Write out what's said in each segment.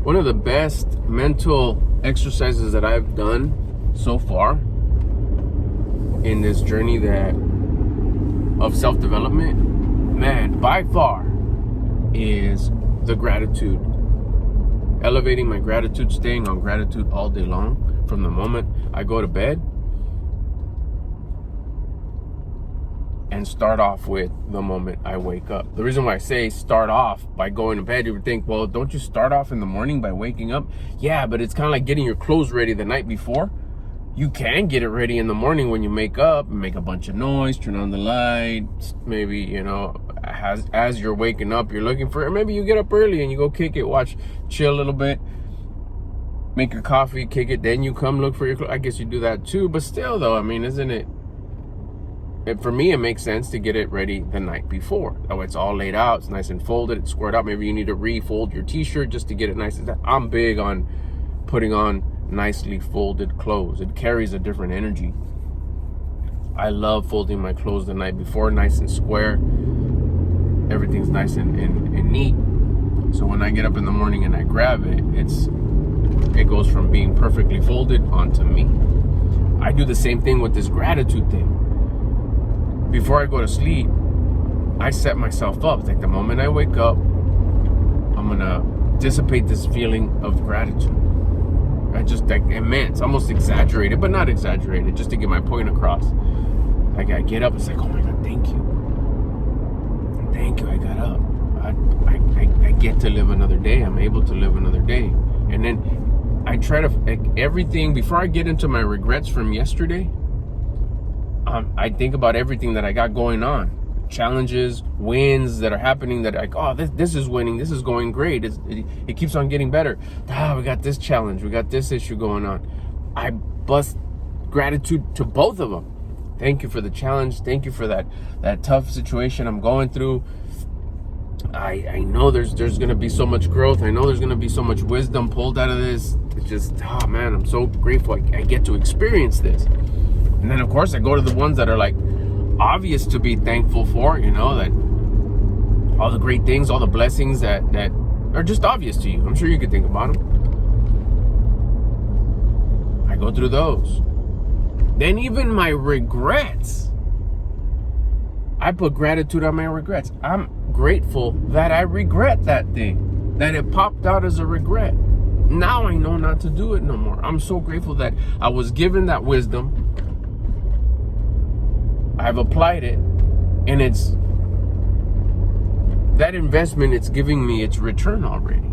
One of the best mental exercises that I've done so far in this journey of self-development, man, by far, is the gratitude. Elevating my gratitude, staying on gratitude all day long from the moment I go to bed, and start off with the moment I wake up. The reason why I say start off by going to bed, you would think, well, don't you start off in the morning by waking up? Yeah, but it's kind of like getting your clothes ready the night before. You can get it ready in the morning when you make up, make a bunch of noise, turn on the lights, maybe, as you're waking up, you're looking for it. Maybe you get up early and you go kick it, chill a little bit, make your coffee, kick it, then you come look for your clothes. I guess you do that too, but still though, isn't it? For me, it makes sense to get it ready the night before. That way it's all laid out, it's nice and folded, it's squared out. Maybe you need to refold your t-shirt just to get it nice. I'm big on putting on nicely folded clothes. It carries a different energy. I love folding my clothes the night before, nice and square. Everything's nice and neat. So when I get up in the morning and I grab it, it goes from being perfectly folded onto me. I do the same thing with this gratitude thing. Before I go to sleep, I set myself up. It's like the moment I wake up, I'm gonna dissipate this feeling of gratitude. I just like immense, almost exaggerated, but not exaggerated, just to get my point across. Like I get up, it's like, oh my God, thank you. Thank you, I got up. I get to live another day. I'm able to live another day. And then I try to, everything, before I get into my regrets from yesterday, I think about everything that I got going on, challenges, wins that are happening that this is winning, this is going great. It keeps on getting better. We got this challenge, we got this issue going on. I bust gratitude to both of them. Thank you for the challenge. Thank you for that tough situation I'm going through. I know there's going to be so much growth. I know there's going to be so much wisdom pulled out of this. It's just, man, I'm so grateful I get to experience this. And then, of course, I go to the ones that are like obvious to be thankful for, that all the great things, all the blessings that are just obvious to you. I'm sure you could think about them. I go through those. Then even my regrets, I put gratitude on my regrets. I'm grateful that I regret that thing, that it popped out as a regret. Now I know not to do it no more. I'm so grateful that I was given that wisdom. I've applied it, and it's that investment, it's giving me its return already.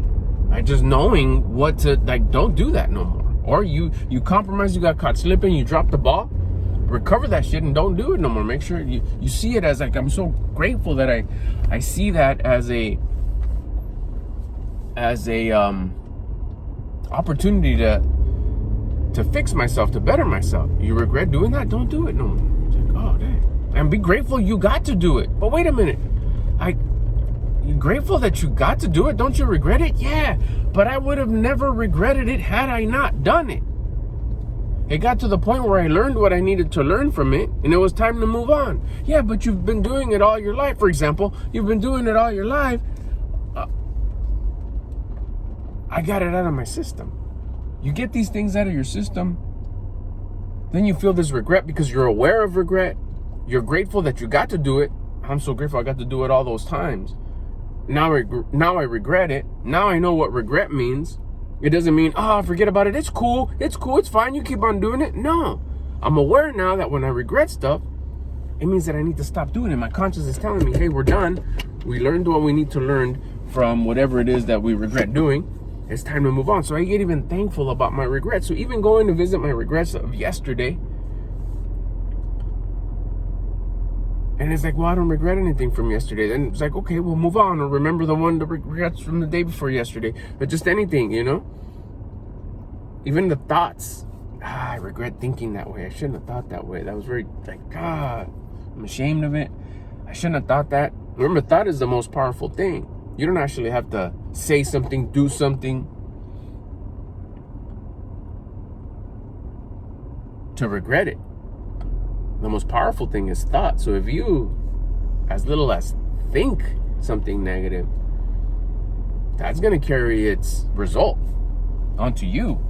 By just knowing what to, don't do that no more. Or you compromise, you got caught slipping, you dropped the ball, recover that shit and don't do it no more. Make sure you see it as I'm so grateful that I see that as a opportunity to fix myself, to better myself. You regret doing that? Don't do it no more. It's like, oh, dang. And be grateful you got to do it. But wait a minute. You're grateful that you got to do it? Don't you regret it? Yeah. But I would have never regretted it had I not done it. It got to the point where I learned what I needed to learn from it, and it was time to move on. Yeah, but you've been doing it all your life. For example, you've been doing it all your life. I got it out of my system. You get these things out of your system, then you feel this regret because you're aware of regret. You're grateful that you got to do it. I'm so grateful I got to do it all those times. Now I regret it. Now I know what regret means. It doesn't mean, forget about it. It's cool. It's fine. You keep on doing it. No, I'm aware now that when I regret stuff, it means that I need to stop doing it. My conscience is telling me, hey, we're done. We learned what we need to learn from whatever it is that we regret doing. It's time to move on. So I get even thankful about my regrets. So even going to visit my regrets of yesterday, and it's like, well, I don't regret anything from yesterday. Then it's like, okay, we'll move on or remember the regrets from the day before yesterday. But just anything, Even the thoughts. I regret thinking that way. I shouldn't have thought that way. That was very I'm ashamed of it. I shouldn't have thought that. Remember, thought is the most powerful thing. You don't actually have to say something, do something to regret it. The most powerful thing is thought. So if you, as little as think something negative, that's going to carry its result onto you.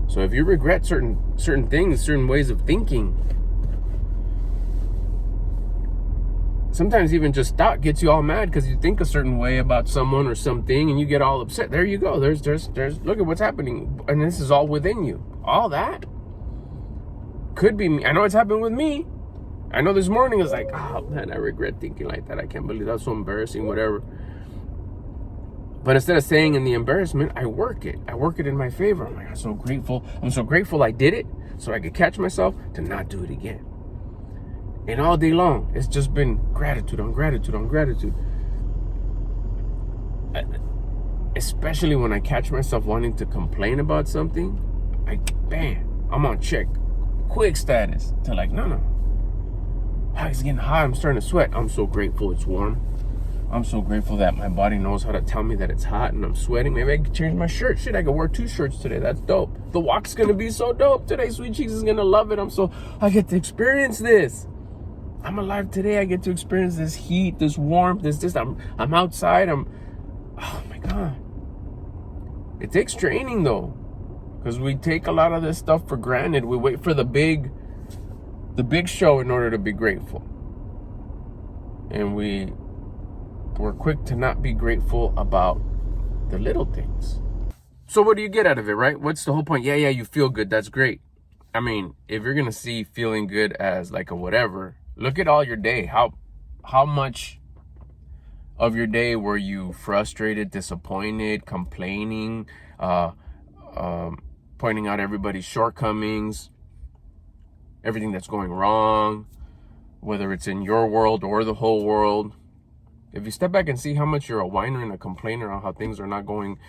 So if you regret certain things, certain ways of thinking, sometimes even just thought gets you all mad because you think a certain way about someone or something and you get all upset. There you go. There's look at what's happening. And this is all within you. All that could be me. I know it's happened with me. I know this morning it's like, oh man, I regret thinking like that. I can't believe that's so embarrassing, whatever. But instead of staying in the embarrassment, I work it in my favor. I'm like, I'm so grateful I did it so I could catch myself to not do it again. And all day long, it's just been gratitude on gratitude on gratitude. Especially when I catch myself wanting to complain about something, I'm on check. Quick status to like, no. It's getting hot, I'm starting to sweat. I'm so grateful it's warm. I'm so grateful that my body knows how to tell me that it's hot and I'm sweating. Maybe I could change my shirt. Shit, I could wear 2 shirts today. That's dope. The walk's gonna be so dope today. Sweet Cheeks is gonna love it. I get to experience this. I'm alive today. I get to experience this heat, this warmth, this. I'm outside. Oh my God. It takes training though, because we take a lot of this stuff for granted. We wait for the big show in order to be grateful. And we're quick to not be grateful about the little things. So what do you get out of it, right? What's the whole point? Yeah, you feel good. That's great. I mean, if you're going to see feeling good as like a whatever, look at all your day. How much of your day were you frustrated, disappointed, complaining, pointing out everybody's shortcomings, everything that's going wrong, whether it's in your world or the whole world. If you step back and see how much you're a whiner and a complainer on how things are not going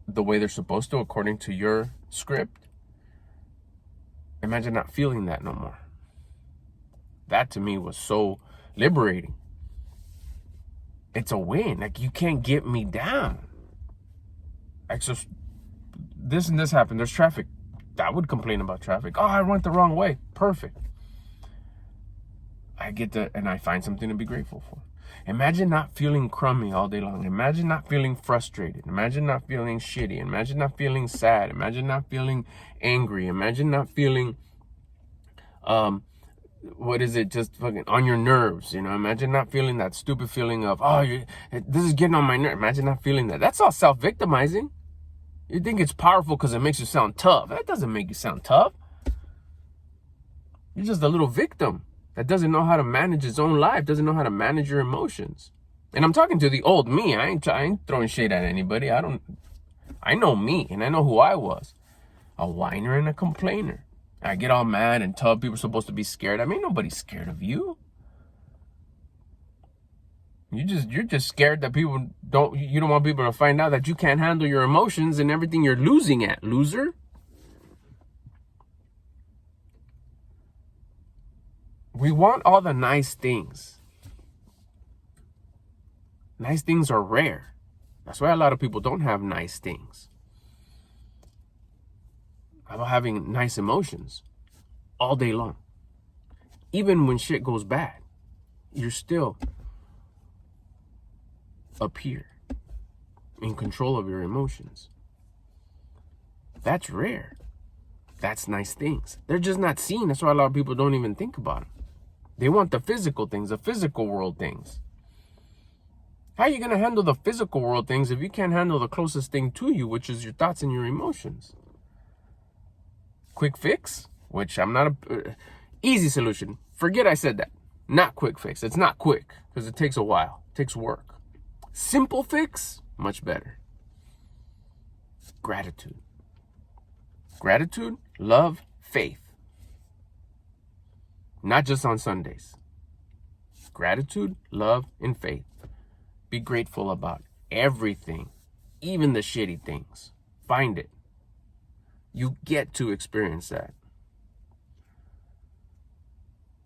the way they're supposed to according to your script, imagine not feeling that no more. That to me was so liberating. It's a win. Like, you can't get me down. Like, so this and this happened. There's traffic. I would complain about traffic. Oh, I went the wrong way. Perfect. I get to, and I find something to be grateful for. Imagine not feeling crummy all day long. Imagine not feeling frustrated. Imagine not feeling shitty. Imagine not feeling sad. Imagine not feeling angry. Imagine not feeling, just fucking on your nerves, you know? Imagine not feeling that stupid feeling of, this is getting on my nerves. Imagine not feeling that. That's all self-victimizing. You think it's powerful because it makes you sound tough. That doesn't make you sound tough. You're just a little victim that doesn't know how to manage his own life, doesn't know how to manage your emotions. And I'm talking to the old me. I ain't throwing shade at anybody. I know me, and I know who I was. A whiner and a complainer. I get all mad and tell people are supposed to be scared. I mean, nobody's scared of you. You're just scared that you don't want people to find out that you can't handle your emotions and everything you're losing at, loser. We want all the nice things. Nice things are rare. That's why a lot of people don't have nice things. How about having nice emotions all day long? Even when shit goes bad, you're still up here in control of your emotions. That's rare. That's nice things. They're just not seen. That's why a lot of people don't even think about them. They want the physical things, the physical world things. How are you going to handle the physical world things if you can't handle the closest thing to you, which is your thoughts and your emotions? Quick fix, which I'm not easy solution. Forget I said that. Not quick fix. It's not quick because it takes a while. It takes work. Simple fix, much better. Gratitude. Gratitude, love, faith. Not just on Sundays. Gratitude, love, and faith. Be grateful about everything, even the shitty things. Find it. You get to experience that.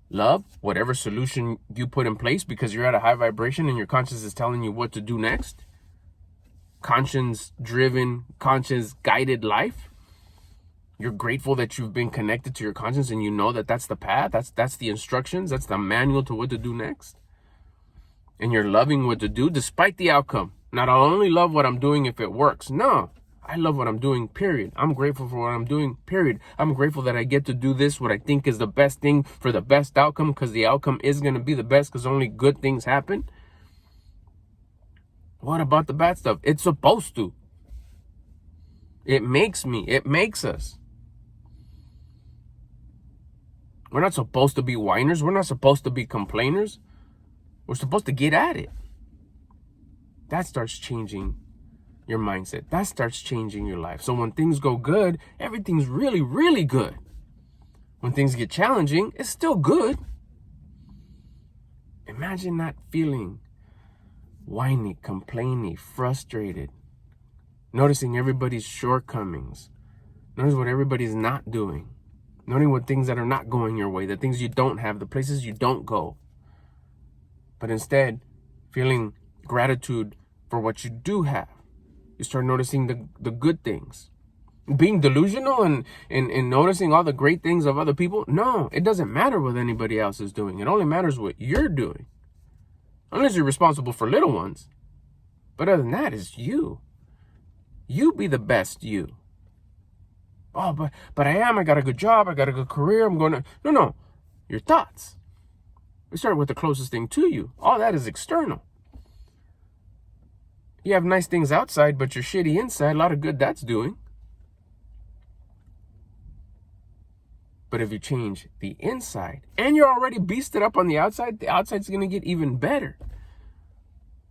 Love, whatever solution you put in place because you're at a high vibration and your conscience is telling you what to do next. Conscience-driven, conscience-guided life. You're grateful that you've been connected to your conscience and you know that that's the path, that's the instructions, that's the manual to what to do next. And you're loving what to do despite the outcome. Not I'll only love what I'm doing if it works. No, I love what I'm doing, period. I'm grateful for what I'm doing, period. I'm grateful that I get to do this, what I think is the best thing for the best outcome, because the outcome is going to be the best because only good things happen. What about the bad stuff? It's supposed to. It makes us. We're not supposed to be whiners. We're not supposed to be complainers. We're supposed to get at it. That starts changing your mindset. That starts changing your life. So when things go good, everything's really, really good. When things get challenging, it's still good. Imagine not feeling whiny, complaining, frustrated, noticing everybody's shortcomings, notice what everybody's not doing, noting what things that are not going your way, the things you don't have, the places you don't go. But instead, feeling gratitude for what you do have. You start noticing the good things. Being delusional and noticing all the great things of other people, no, it doesn't matter what anybody else is doing. It only matters what you're doing. Unless you're responsible for little ones. But other than that, it's you. You be the best you. Oh, but I got a good job, I got a good career, I'm going to... No, your thoughts. We start with the closest thing to you. All that is external. You have nice things outside, but you're shitty inside. A lot of good that's doing. But if you change the inside, and you're already beasted up on the outside's going to get even better.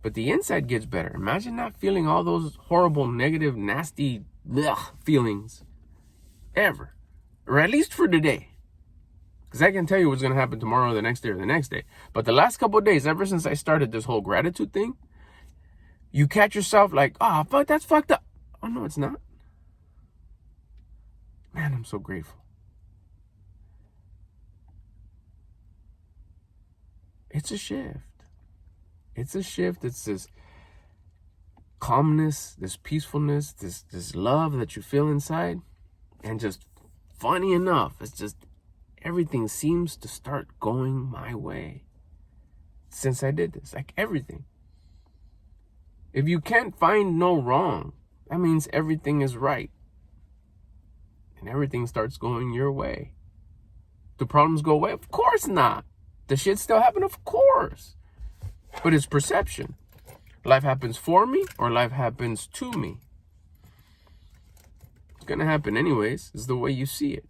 But the inside gets better. Imagine not feeling all those horrible, negative, nasty feelings ever. Or at least for today. Because I can tell you what's going to happen tomorrow, the next day, or the next day. But the last couple of days, ever since I started this whole gratitude thing, you catch yourself like, oh, fuck, that's fucked up. Oh, no, it's not. Man, I'm so grateful. It's a shift. It's a shift. It's this calmness, this peacefulness, this love that you feel inside. And just funny enough, it's just everything seems to start going my way since I did this. Like everything. If you can't find no wrong, that means everything is right. And everything starts going your way. Do problems go away? Of course not. The shit still happen? Of course. But it's perception. Life happens for me or life happens to me. It's going to happen anyways. It's the way you see it.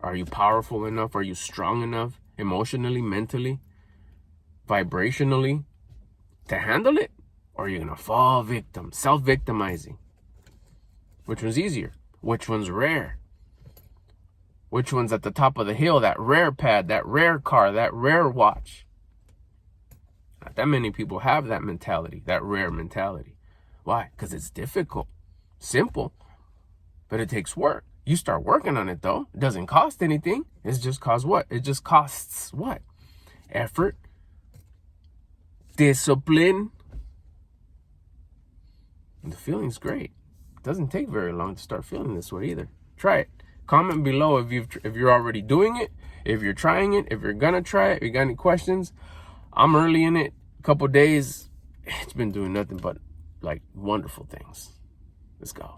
Are you powerful enough? Are you strong enough emotionally, mentally, vibrationally to handle it? Or are you going to fall victim, self-victimizing? Which one's easier? Which one's rare? Which one's at the top of the hill? That rare pad, that rare car, that rare watch. Not that many people have that mentality, that rare mentality. Why? Because it's difficult. Simple, but it takes work. You start working on it, though. It doesn't cost anything. It's just costs what? It just costs what? Effort, discipline. And the feeling's great. It doesn't take very long to start feeling this way either. Try it. Comment below if you're already doing it, if you're trying it, if you're gonna try it, if you got any questions. I'm early in it, a couple days. It's been doing nothing but like wonderful things. Let's go.